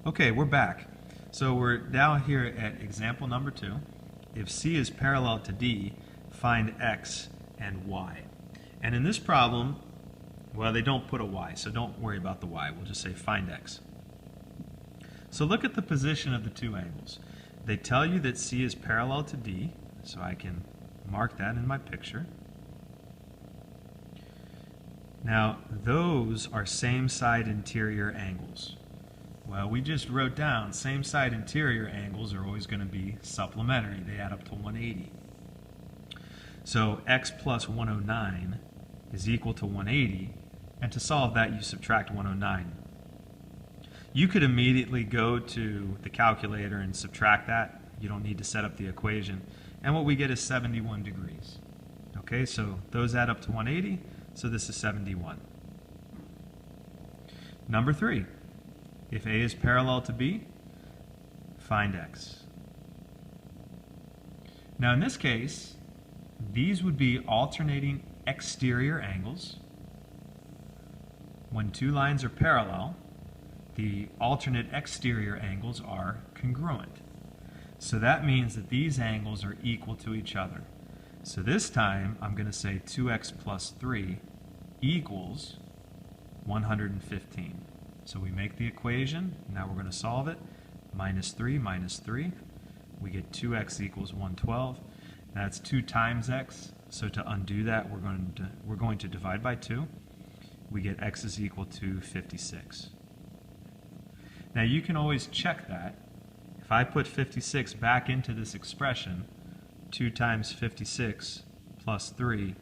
Okay, we're back. So we're now here at example number 2. If C is parallel to D, find X and Y. And in this problem, well, they don't put a Y, so don't worry about the Y. We'll just say find X. So look at the position of the two angles. They tell you that C is parallel to D, so I can mark that in my picture. Now, those are same side interior angles. Well, we just wrote down same side interior angles are always going to be supplementary. They add up to 180. So x plus 109 is equal to 180, and to solve that you subtract 109. You could immediately go to the calculator and subtract that. You don't need to set up the equation. And what we get is 71 degrees. Okay, so those add up to 180, so this is 71. Number 3. If A is parallel to B, find X. Now in this case, these would be alternating exterior angles. When two lines are parallel, the alternate exterior angles are congruent. So that means that these angles are equal to each other. So this time I'm going to say 2x plus 3 equals 115. So we make the equation, now we're going to solve it. Minus 3 minus 3, we get 2x equals 112. That's 2 times x, so to undo that we're going to divide by 2. We get x is equal to 56. Now you can always check that. If I put 56 back into this expression, 2 times 56 plus 3,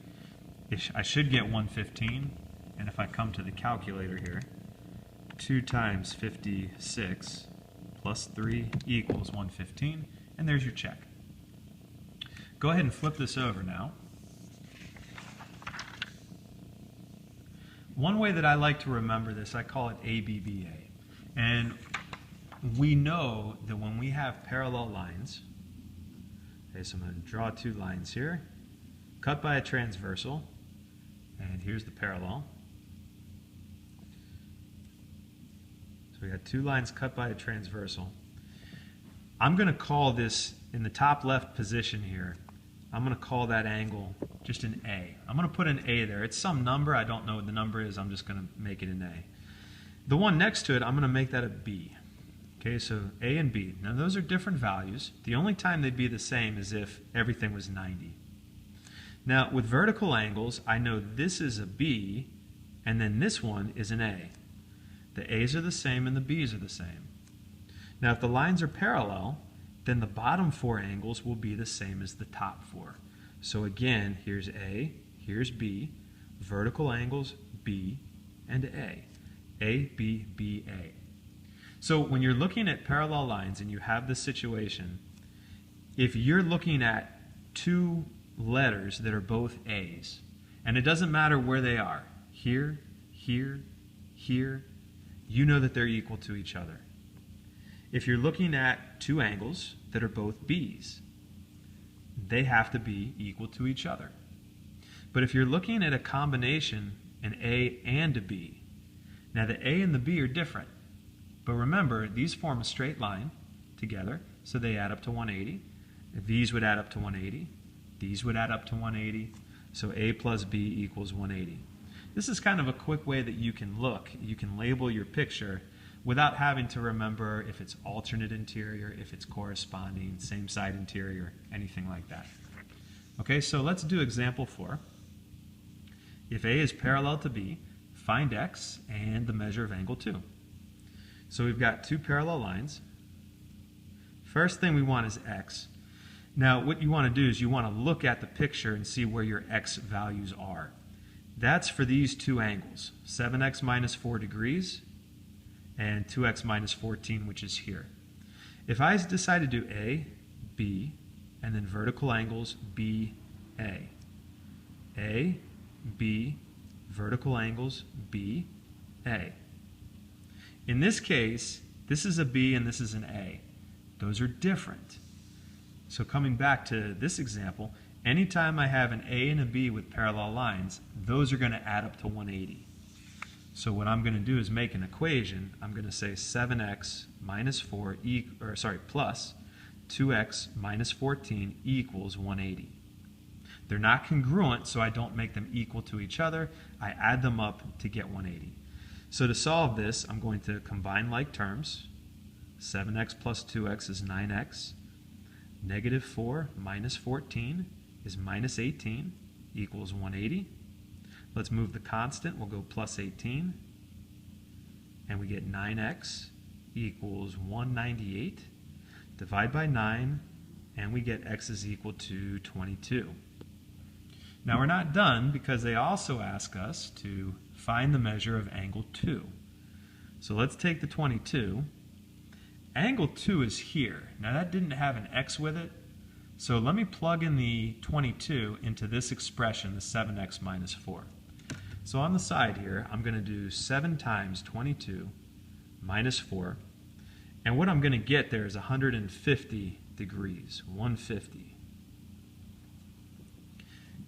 I should get 115. And if I come to the calculator here, 2 times 56 plus 3 equals 115, and there's your check. Go ahead and flip this over now. One way that I like to remember this, I call it ABBA. And we know that when we have parallel lines, okay, so I'm going to draw two lines here, cut by a transversal, and here's the parallel. We got two lines cut by a transversal. I'm going to call this, in the top left position here, I'm going to call that angle just an A. I'm going to put an A there. It's some number. I don't know what the number is. I'm just going to make it an A. The one next to it, I'm going to make that a B. Okay, so A and B. Now those are different values. The only time they'd be the same is if everything was 90. Now with vertical angles, I know this is a B, and then this one is an A. The A's are the same and the B's are the same. Now if the lines are parallel, then the bottom 4 angles will be the same as the top 4. So again, here's A, here's B, vertical angles B and A. A, B, B, A. So when you're looking at parallel lines and you have this situation, if you're looking at two letters that are both A's, and it doesn't matter where they are, here, here, here, you know that they're equal to each other. If you're looking at two angles that are both B's, they have to be equal to each other. But if you're looking at a combination, an A and a B, now the A and the B are different. But remember, these form a straight line together, so they add up to 180. These would add up to 180. These would add up to 180. So A plus B equals 180. This is kind of a quick way that you can look. You can label your picture without having to remember if it's alternate interior, if it's corresponding, same side interior, anything like that. Okay, so let's do example 4. If A is parallel to B, find X and the measure of angle 2. So we've got two parallel lines. First thing we want is X. Now what you want to do is you want to look at the picture and see where your X values are. That's for these two angles, 7x minus 4 degrees and 2x minus 14, which is here. If I decide to do A, B, and then vertical angles B, A, B, vertical angles B, A. In this case, this is a B and this is an A. Those are different. So coming back to this example, anytime I have an A and a B with parallel lines, those are going to add up to 180. So what I'm going to do is make an equation. I'm going to say 7x minus 4 plus 2x minus 14 equals 180. They're not congruent, so I don't make them equal to each other. I add them up to get 180. So to solve this, I'm going to combine like terms. 7x plus 2x is 9x. Negative 4 minus 14 is minus 18 equals 180. Let's move the constant. We'll go plus 18. And we get 9x equals 198. Divide by 9, and we get x is equal to 22. Now we're not done because they also ask us to find the measure of angle 2. So let's take the 22. Angle 2 is here. Now that didn't have an x with it, so let me plug in the 22 into this expression, the 7x minus 4. So on the side here, I'm going to do 7 times 22 minus 4, and what I'm going to get there is 150 degrees, 150.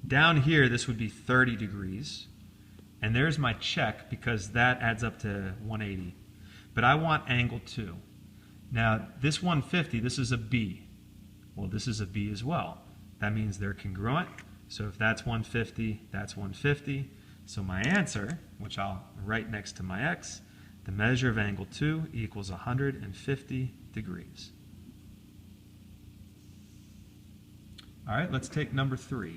Down here, this would be 30 degrees, and there's my check because that adds up to 180. But I want angle 2. Now, this 150, this is a B. Well, this is a B as well. That means they're congruent. So if that's 150, that's 150. So my answer, which I'll write next to my x, the measure of angle 2 equals 150 degrees. All right, let's take number 5.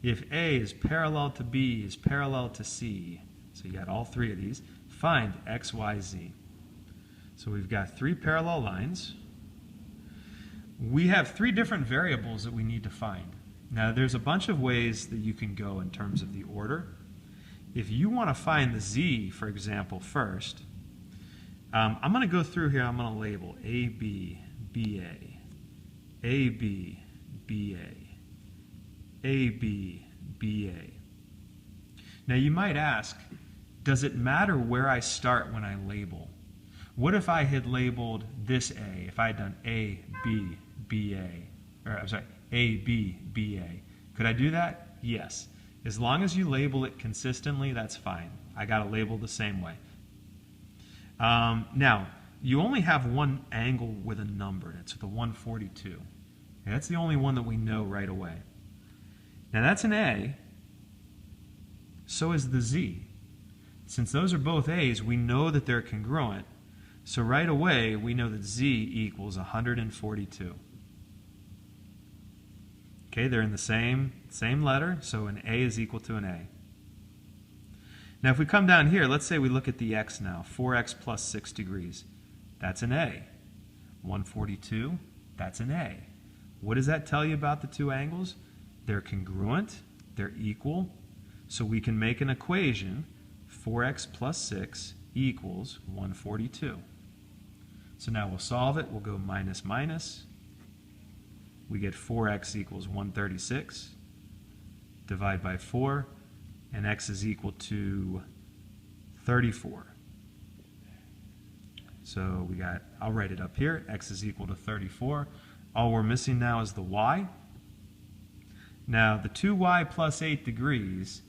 If A is parallel to B is parallel to C, so you got all 3 of these, find x, y, z. So we've got 3 parallel lines. We have 3 different variables that we need to find. Now there's a bunch of ways that you can go in terms of the order. If you want to find the z, for example, first, I'm going to go through here, I'm going to label A, B, B, A, A, B, B, A, A, B, B, A. Now you might ask, does it matter where I start when I label? What if I had labeled this A, if I had done A, B, B, A, or I'm sorry, A, B, B, A. Could I do that? Yes. As long as you label it consistently, that's fine. I got to label the same way. Now, you only have one angle with a number in it, so the 142. Okay, that's the only one that we know right away. Now that's an A, so is the Z. Since those are both A's, we know that they're congruent. So right away, we know that Z equals 142. Okay, they're in the same letter, so an A is equal to an A. Now if we come down here, let's say we look at the x now, 4x plus 6 degrees. That's an A. 142, that's an A. What does that tell you about the 2 angles? They're congruent, they're equal, so we can make an equation, 4x plus 6 equals 142. So now we'll solve it, we'll go minus minus. We get 4x equals 136. Divide by 4, and x is equal to 34. So we got, I'll write it up here, x is equal to 34. All we're missing now is the y. Now the 2y plus 8 degrees,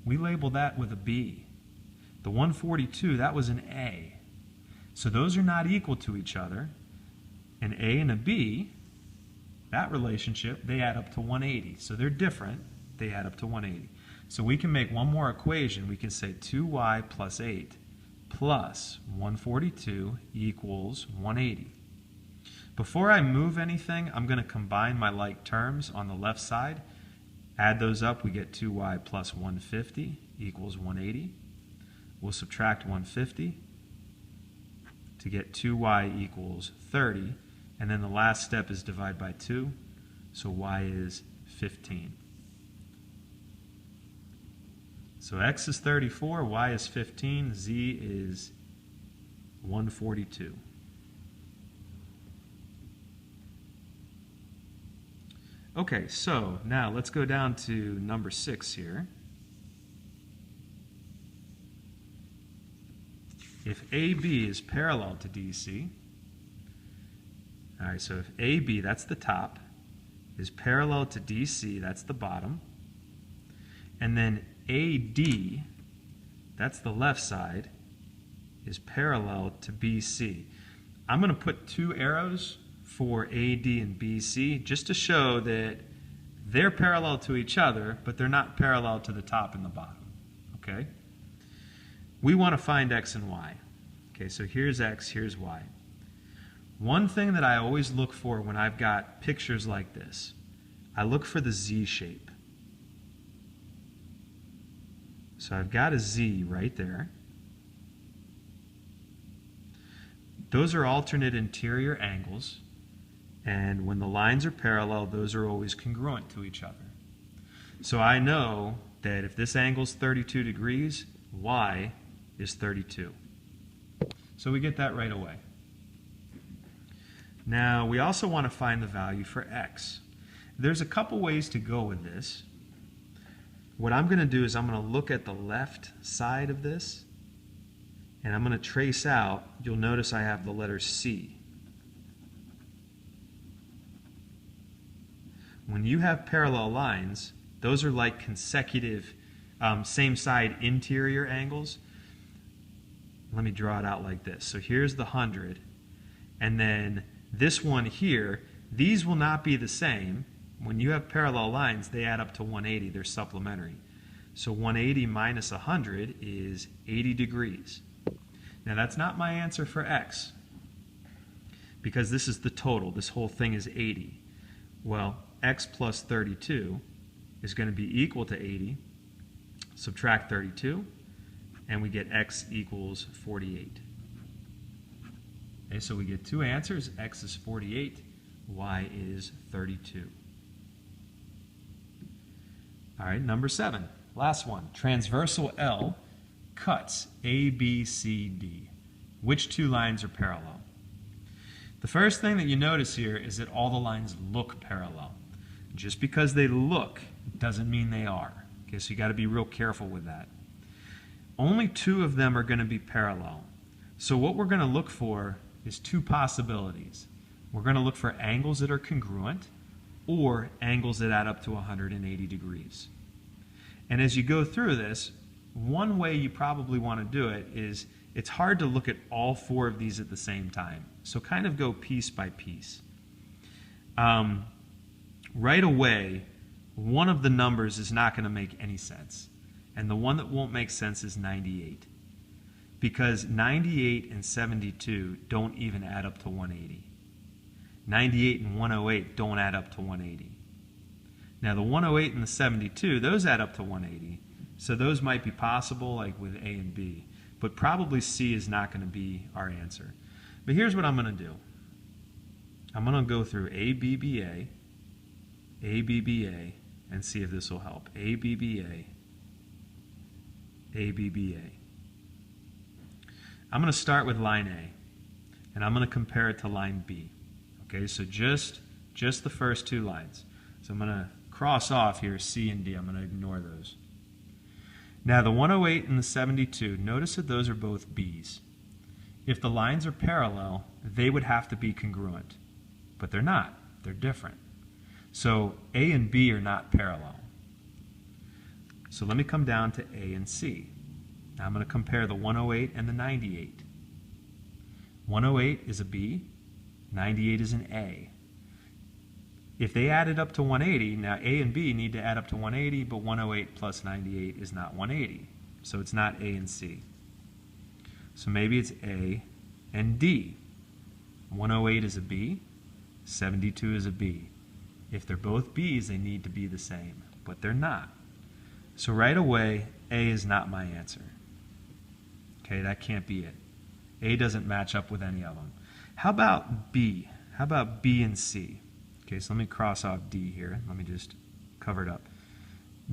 we label that with a B. The 142, that was an A. So those are not equal to each other. An A and a B, that relationship, they add up to 180. So they're different, they add up to 180. So we can make one more equation. We can say 2y plus 8 plus 142 equals 180. Before I move anything, I'm going to combine my like terms on the left side. Add those up, we get 2y plus 150 equals 180. We'll subtract 150 to get 2y equals 30. And then the last step is divide by 2, so y is 15. So x is 34, y is 15, z is 142. Okay, so now let's go down to number 6 here. If AB is parallel to DC, all right, so if AB, that's the top, is parallel to DC, that's the bottom, and then AD that's the left side, is parallel to BC. I'm going to put two arrows for AD and BC just to show that they're parallel to each other, but they're not parallel to the top and the bottom. Okay? We want to find x and y. Okay, so here's x, here's y. One thing that I always look for when I've got pictures like this, I look for the Z shape. So I've got a Z right there. Those are alternate interior angles, and when the lines are parallel, those are always congruent to each other. So I know that if this angle is 32 degrees, y is 32. So we get that right away. Now, we also want to find the value for x. There's a couple ways to go with this. What I'm going to do is I'm going to look at the left side of this, and I'm going to trace out. You'll notice I have the letter C. When you have parallel lines, those are like consecutive same side interior angles. Let me draw it out like this. So here's the 100, and then this one here, these will not be the same. When you have parallel lines, they add up to 180. They're supplementary. So 180 minus 100 is 80 degrees. Now that's not my answer for x, because this is the total. This whole thing is 80. Well, x plus 32 is going to be equal to 80. Subtract 32, and we get x equals 48. Okay, so we get two answers. X is 48, y is 32. All right, number 7, last one. Transversal L cuts A, B, C, D. Which two lines are parallel? The first thing that you notice here is that all the lines look parallel. Just because they look doesn't mean they are. Okay, so you got to be real careful with that. Only two of them are going to be parallel. So what we're going to look for is two possibilities. We're going to look for angles that are congruent or angles that add up to 180 degrees. And as you go through this, one way you probably want to do it is, it's hard to look at all four of these at the same time. So kind of go piece by piece. Right away, one of the numbers is not going to make any sense. And the one that won't make sense is 98. Because 98 and 72 don't even add up to 180. 98 and 108 don't add up to 180. Now the 108 and the 72, those add up to 180. So those might be possible, like with A and B. But probably C is not going to be our answer. But here's what I'm going to do. I'm going to go through ABBA, ABBA, and see if this will help. ABBA, ABBA. I'm going to start with line A, and I'm going to compare it to line B. Okay, so just the first two lines. So I'm going to cross off here C and D. I'm going to ignore those. Now the 108 and the 72, notice that those are both B's. If the lines are parallel, they would have to be congruent. But they're not. They're different. So A and B are not parallel. So let me come down to A and C. Now I'm going to compare the 108 and the 98. 108 is a B, 98 is an A. If they added up to 180, now A and B need to add up to 180, but 108 plus 98 is not 180. So it's not A and C. So maybe it's A and D. 108 is a B, 72 is a B. If they're both B's, they need to be the same, but they're not. So right away, A is not my answer. Okay, that can't be it. A doesn't match up with any of them. How about B? How about B and C? Okay, so let me cross off D here. Let me just cover it up.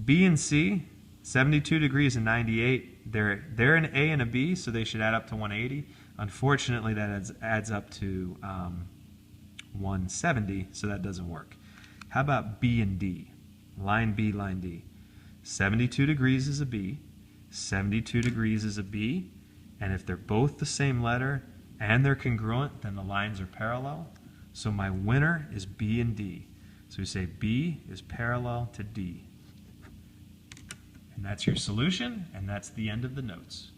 B and C, 72 degrees and 98, they're an A and a B, so they should add up to 180. Unfortunately, that adds up to 170, so that doesn't work. How about B and D? Line B, line D. 72 degrees is a B, 72 degrees is a B, and if they're both the same letter and they're congruent, then the lines are parallel. So my winner is B and D. So we say B is parallel to D. And that's your solution, and that's the end of the notes.